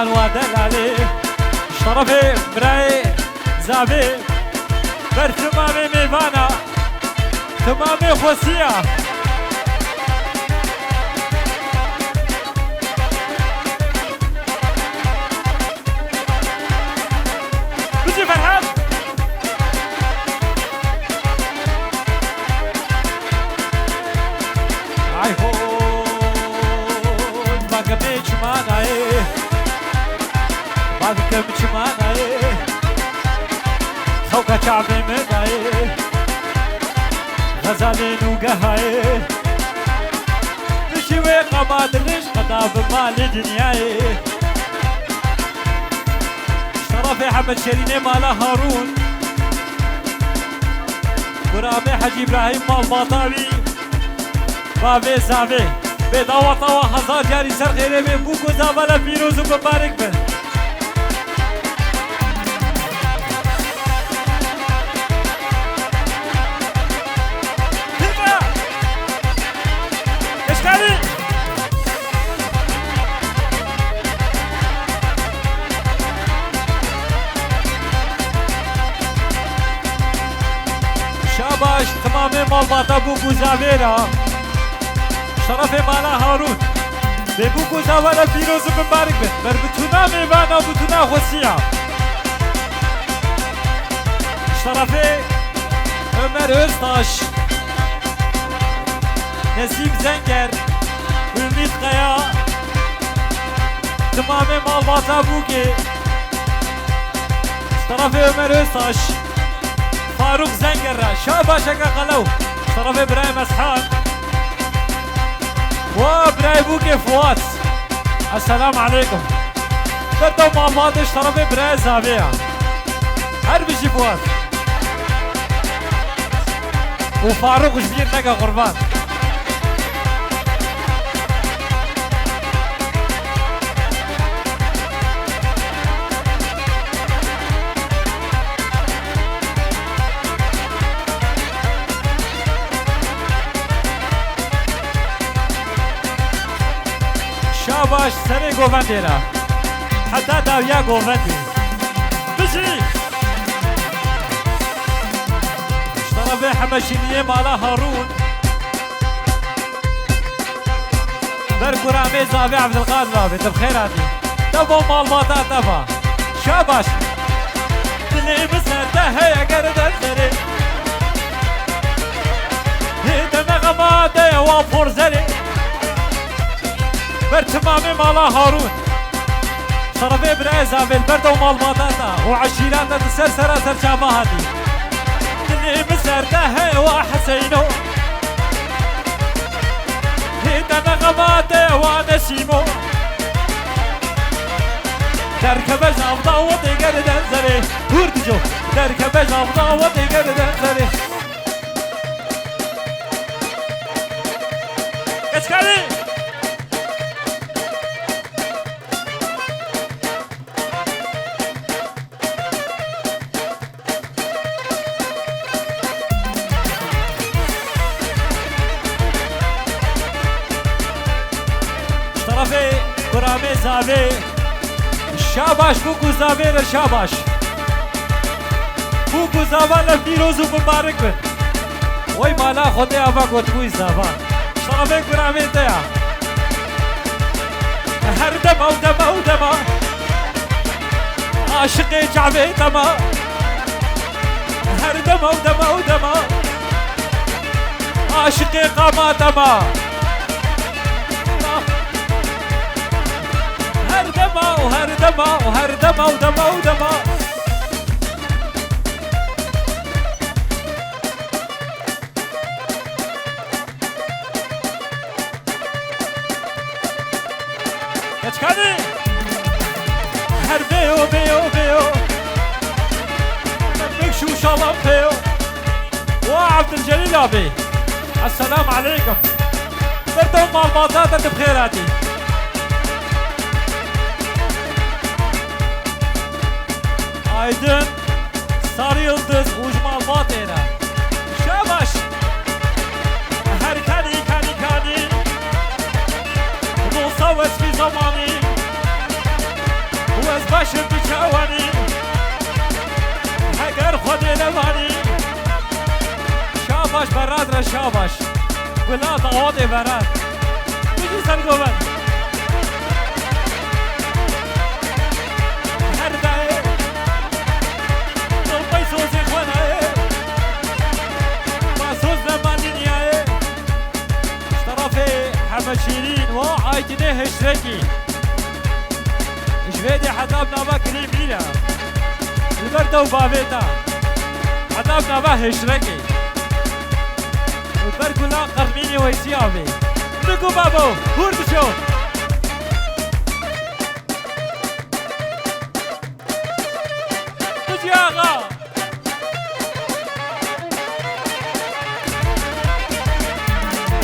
میوان و دلالی شرفی برای زاوی بر تمام میوانا تمام خوصیه بجی فرحاد ای هون باقی چمانه باقی چمانه خوکا چعبی مدعی غزالي نوقهاي نشوي قبادرش قضا بمال دنياي شرفي حمد شريني مالا هارون قرامي حجي ابراهيم مال باطاوي بابي زاوي بداوة طوا هزار جاري سر غيري من بوكو زاوالا فيروز ومبارك بن شاباش تمام مالباتا بوكو زاويرا شرف مالا هارون ببوكو زاويرا فيروز مبارك بن بربتونا ميوانا بتونا خوصيا شرفي عمر öztaş نسيم زنجر ümit قيا تمام مالباتا بوكي شرفي عمر öztaş فاروق زنجر شاباشك قلو شرف ابراهيم اسحاق وابراهيم بوكي فوات السلام عليكم بدو مع بعض شرف ابراهيم زاوية هربشي فوات وفاروق شبير لقى قربان شاباش سري گووندیرا حتی داویا گووندی بجی اشترفي حمشينيه مالا هارون بر قرامي زاوي عبد القادر رابط بخيراتي دبو مالباتا دبا شاباش دلي بسرده هيا قردن زري هيدا نغماده وفور زري بر تمامي مالا هارون شرفي برعزة بالبرد ومالباطاتا وعشيراتا تسرسرة سرجابة هاتي اللي مسرده هي وحسينو هيدا نغماته ونسيمو دركب جابدا وطي قردن زري وردجو دركب جابدا وطي قردن زري اسكالي قرامي زاوي شاباش بوكو زاوي شاباش بوكو زاوي لفيروز ومبارك بن وي مالا خدي ابا قوتوي زاوي شرفي قرامي تيا هر دما ودما ودما عاشقي جعبي تما هر دما ودما ودما عاشقي قاما تما هردما وهردما وهردما ودما ودما كتكاني هربيو بيو بيو نكشو شالام بيو وعبد الجليل ابي السلام عليكم بردو مع الباطاطة بخيراتي Aydın Sarı Yıldız Ucmal Batera Şabaş Her kani kani kani Bulsa vesfi zamanı شاباش براد را شاباش گلا دعوت براد بجی سر گوبن هر دعه دلبای سوزی خونه با سوز نمانی نیایه طرف حمد شیرین و عایتنه هشرکی شویدی حداب نابا کریمینا البرده و بابیتا حداب نابا هشرکی البرگولا قرمینی ویسی آبی بگو بابو هورد شو بجی آقا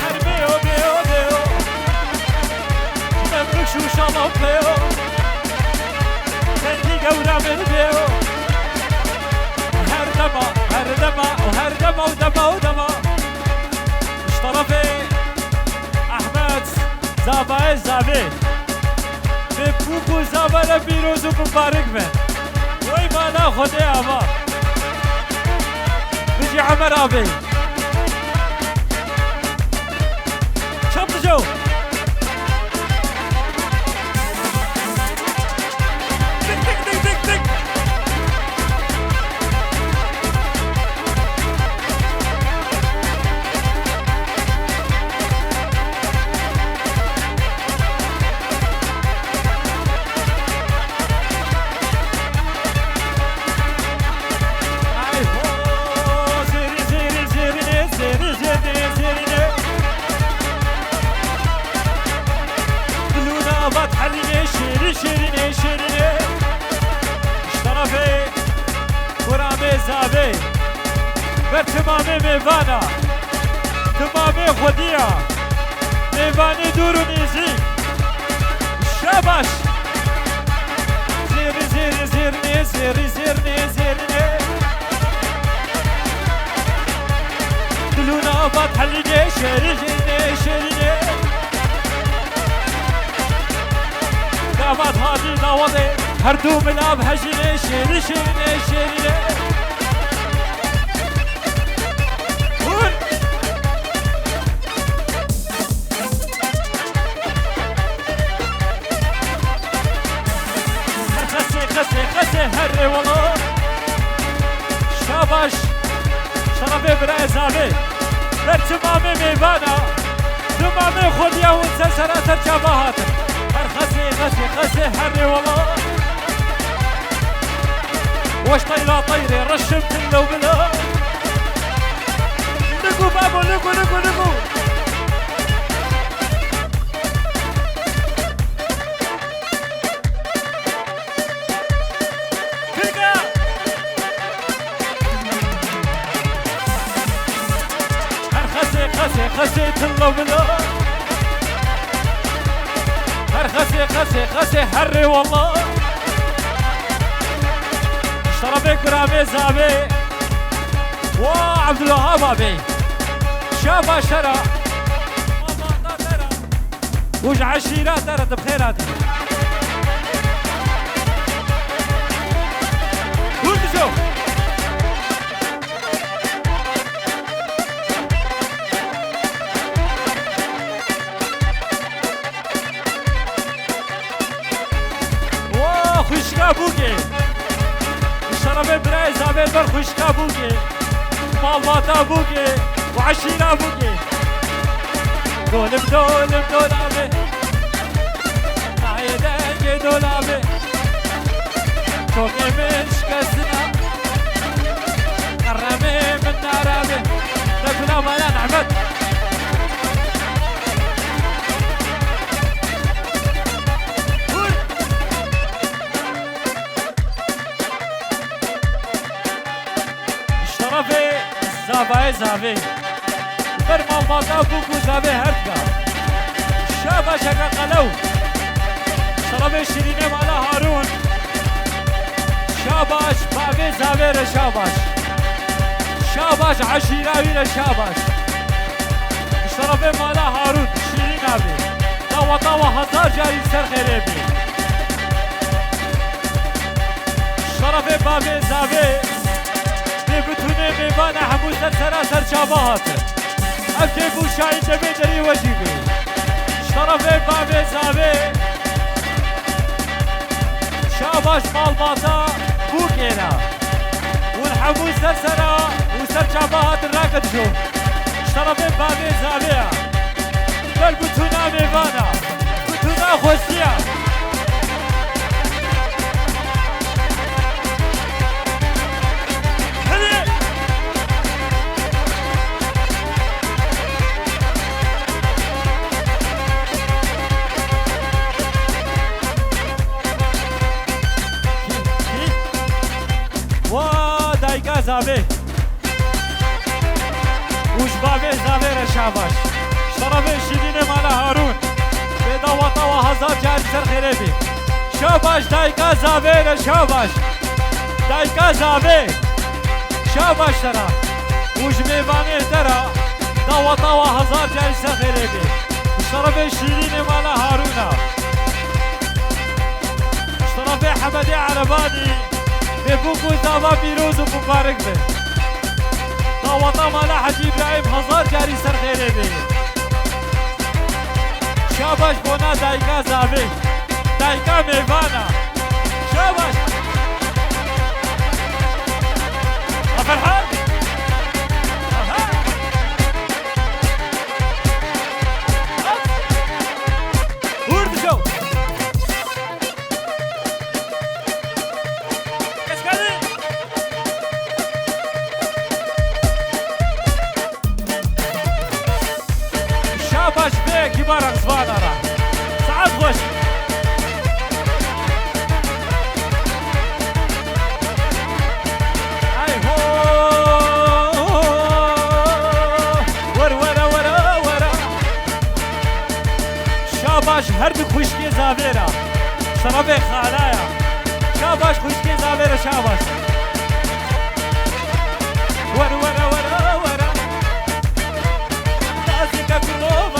هر بیو بیو بیو مملک شو شالام بیو سنتی گورا من بیو هر دما هر دما و هر دما و دما و دما اشترفي احمد زابای زابی به بوکو زابای بیروز و مبارک بن وی مالا خودی آبا بجی عمر آبی شب جو شیرینه شیرینه اشترافی قرامه زابه بر تمام میوانا تمام خودیا میوانی دور و نیزی شاباش زیری زیری زیرنه زیری زیرنه زیرنه دلونا آباد حلیده شیرینه شیرینه دعوت هادی دعوته هر دو ملاب هجینه شیری شیرینه شیرینه هون هر خسی هر والله شاباش شرابه برای زابه بر تمام میوانا تمام خودیا و سلسلات جباهات خسي حري والله واش طيلة طيري رشمت اللو بلا لقوا بابو لقوا كيكا هر خسي اللو بلا خسي حري والله اشترى كرامي زابي وعبد الوهاب ابي شافا شرى ماما ترى وج عشيرات ترى بخيرات قول شو خوشکا بوگه شرابه برای زابه بر خوشکا بوگه مالواتا بوگه و عشیرا بوگه دولم دولابه نایدنگ دولابه توقی من شکستنا قرمه من نارابه نکنا مالا نعمت زابه بر مالواتا بوگو زابه هردگا شاباش اگا قلو شرابه شیرینه مالا هارون شاباش بابه زابه را شاباش عشیراوی را شاباش شرابه مالا هارون شیرین آبی داوتا و هزار جاری سر خیره بی شرابه بابه زابه بتونه میوانه همون سراسر شابهات أبكي بوشاي دبي دري وجيبي شرفي بابي زابي شاباش مالباتا بوكينا والحمو سرسرا وسر شابهات الراكد شوف شرفي بابي زابي بل بتونا ميفانا بتونا خوسيا زابي وش بابي زابي رشاباش شربي شديني مالا هارون بيدا وطا هزار جاري سر خريبي شاباش دايكا زابي رشاباش دايكا زابي شاباش ترى وش ميباني ترى دا وطا هزار جاري سر خريبي شربي شديني مالا هارونا شربي حمدي عرباني ببوكو زابا بيروز ومبارك به طاوطا مالا حجي ابراهيم هزار جاري سر خيري به شاباش بونا دايكا زابي دايكا ميفانا شاباش أفرحان ورد شو باش بيك يبارك زبانة راه ساعات خوش اي هو ورا ورا ورا شاباش هربك خوشكي زابيرا شربي خالايا شاباش خوشكي زابيرا شاباش ورا ورا ورا ورا لازيكا كلو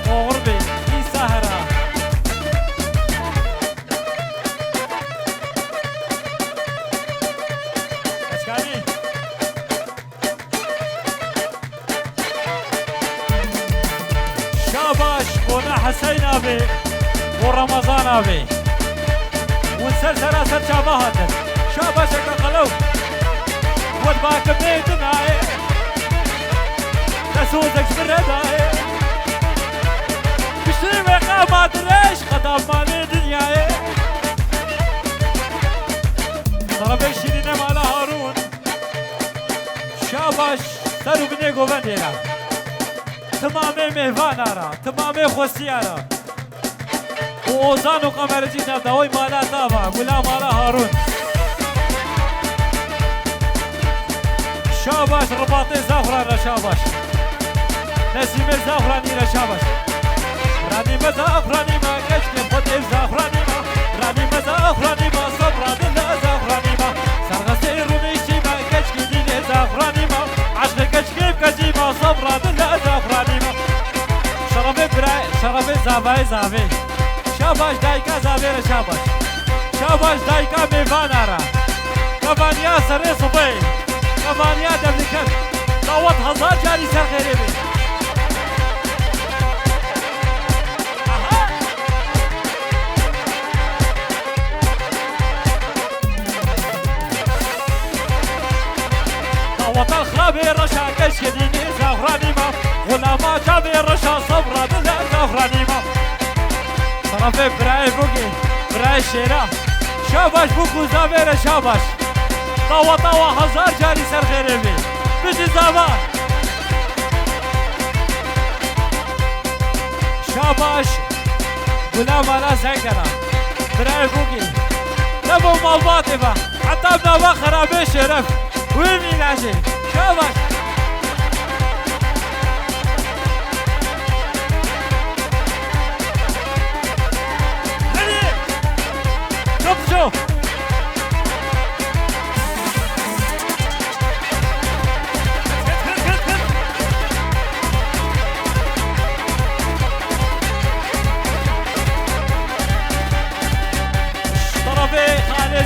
قربي في سهرة أشكالي شاباش كونا حسين أبي ورمضان أبي ونسر سراسر شابهات شاباش أكاقلو ودباك بيتنا تسوزك سرداي ما دريش خدام مالي دنياي طرفي شيرين مالا هارون شاباش سرو بني قوبندينا تمامي ميفانا را تمامي خوسيا را ووزان وقمرجي نبداوي مالا تابا قولا مالا هارون شاباش رباطي زغران شاباش نسيم زغراني شاباش راني مزافراني ما كشكي خدي زافراني ما راني مزافراني ما صبراني لا زافراني ما سرغسي روميشي ما كشكي ديني زافراني ما عشق كشكي بكجي ما صبراني لا زافراني ما شربي براي شربي زافاي زافي شاباش دايكا زافير شاباش شاباش دايكا ميفانا را كفانيا سري صبي كفانيا دبلكت داوت هزار جاري سر خيري بي وطن خرابي رشا كشكديني زغراني ما غلاما جابي رشا صبرا دلا زغراني ما صرفي براي بوكي براي شيرا شاباش بوكو زابير شاباش طاوة هزار جاري سر خيري بي بجي زابا شاباش غلاما لا زنقرا براي بوكي نبو مالباطي با حتى بنابا خرابي شرف وين ميلاشي شاباش هني شوف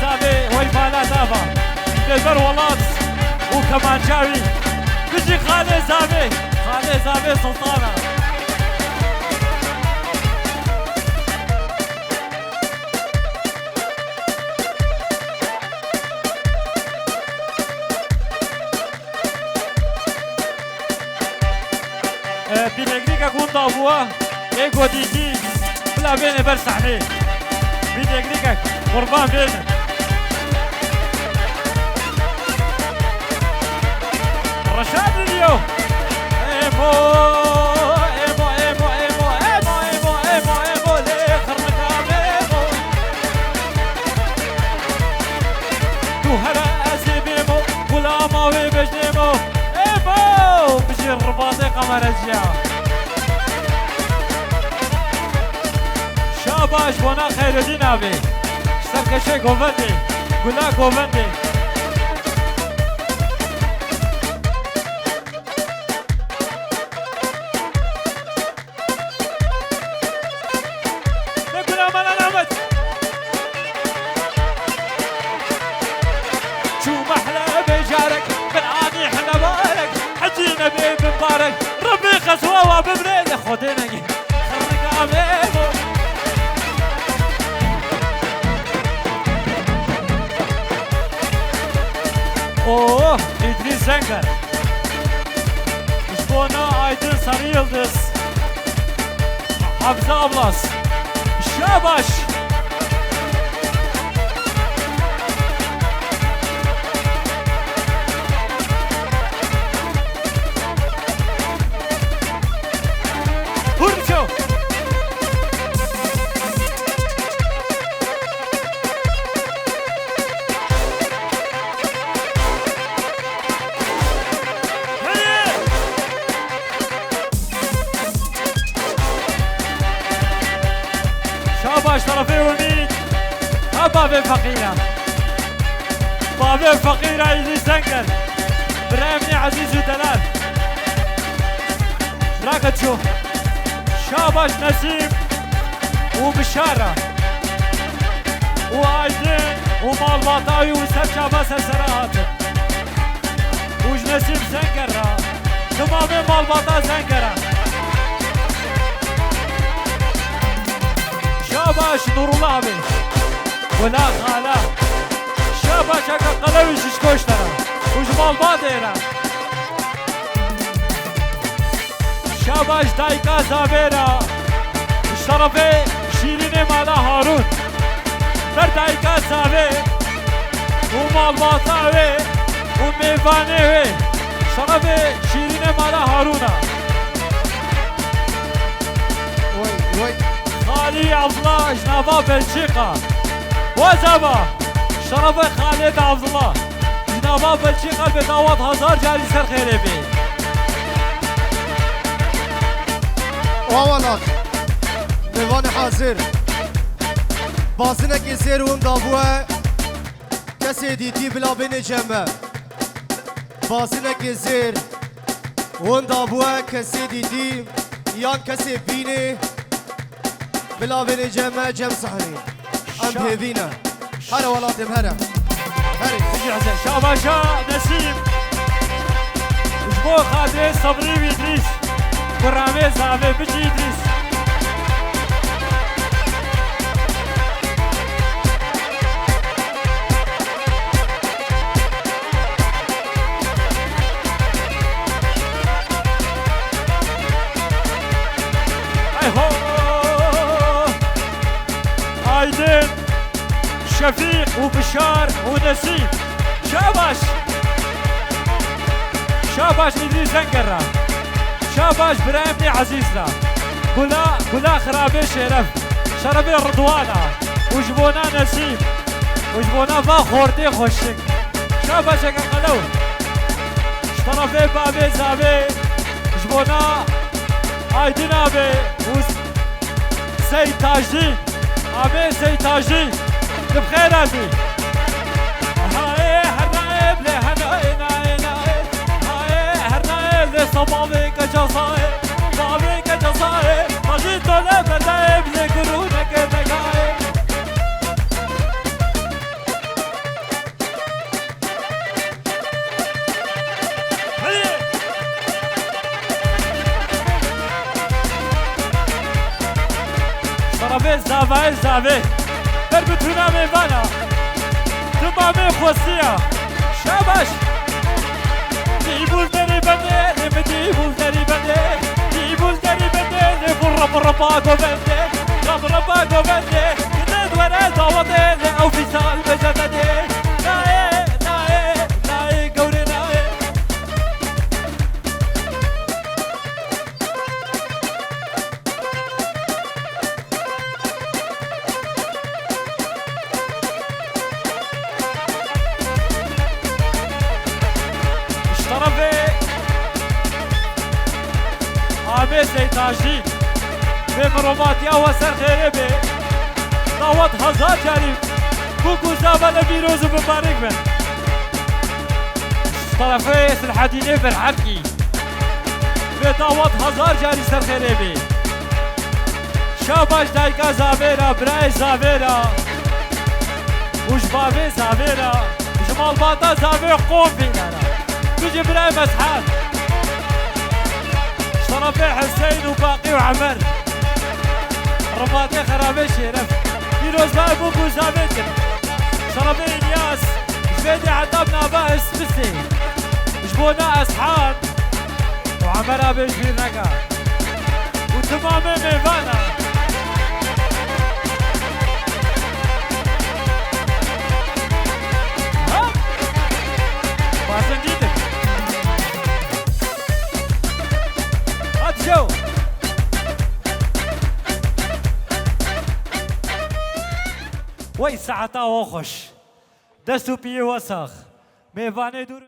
زابي ويبالا دابا دبر ولات وكمان جاوي بيجي خالي زابي سلطانة بيدقريكا كون دابوا ايقو ديجي بلا بيني برسحني بيدقريكا قربان بيني رشاد اليوم ايمو ايمو ايمو ايمو ايمو ايمو ايمو ايمو ليه خرجها ايمو تو هلا اسيبيمو ولا ماوي بجنيمو ايمو بجي الرباطي قمر الجيا شاباش وانا خير الدين ابي سركشي قوفندي قولا قوفندي ربي خسوة وببريد خدني خرق عميمو اوه İdris Zenger İşbona Aydın Sarı Yıldız Hamza Ablas Şabaş شاباش طرفي ومين بابي فقيرة بابي فقيرة إدريس زنقر برامني عزيز ودلال راك تشوف شاباش نسيم وبشارة وعايدين ومال باطاوي وسبشة بس سراتب وج نسيم زنقر تمامي مال باطا زنقر شاباش نور الله بي ولا خالا شاباش اكا قلوي ششكوش ترى وجمال بادينا شاباش دايكا زابيرا الشرفي شيريني مالا هارون بر دايكا زابي ومال باطاوي وميفاني شرفي شيريني مالا هارونا وي خالي عبد الله جنابا بلجيكا وزبا شرف خالد عبد الله جنابا بلجيكا بدعوت 1000 جاري سر خيري بي واولاد ديوان حاضر بازنك يسير ومدابوه كسي ديتي بلا بين جمع بازنك يسير ومدابوه كسي ديتي يان كسي بيني بلا بين جمع جم صحري ام هيفينا هلا ولاتم هلا هري تجي عزيز شاباشا نسيم وشبو خادري صبري بإدريس كرامي زعبي بجي إدريس عايدين شفيق وبشار ونسيم شاباش شاباش إدريس زنقرة شاباش برايمني عزيزنا قلا خرابي شرف شربي رضوانا وجبونا نسيم وجبونا با خورتي خوشك شاباش اكا قلو شطرفي بابي زابي جبونا عايدين ابي سيد تاجدين ابي سيد تاجدين بخير ابي هاي هرنايب لي هاي هرنايب لي صبابي كجزاي بابي كجزاي ماجي تولا بدايب لي قرونك نقاي زابای زابه بر بتونا میوانا تمام خوصیه شاباش دیبول داری بنده نم دیبول داری بنده دیبول داری بنده نبرا برا باگو بنده برا باگو بنده ندوره داوته او في سال بجدده ناي ناي ناي قولي ناي اشترفي عامل زي تاجين بمروماتيا وسر خيربي دعوت هزار جاري كوكو زابا بيروز ومبارك من طرفي الحديدين في الحكي بدعوت هزار جاري سر خيربي شاباش دايكا زابيرا براي زابيرا وشبابي زابيرا وجمال باطا زابير قوم فينا تجي براي مسحات طرفي حسين وباقي وعمر رباطي خرابي شرف بيروز بابوكو زابيتر شربي الياس جبيدي عطابنا باس بسي جبونا اصحاب وعمرها بيجبير نكا وتمامي ميفانا ها باسن ديتك هات جو وای ساعتا و خوش دستو پیه وسخ میوانه دور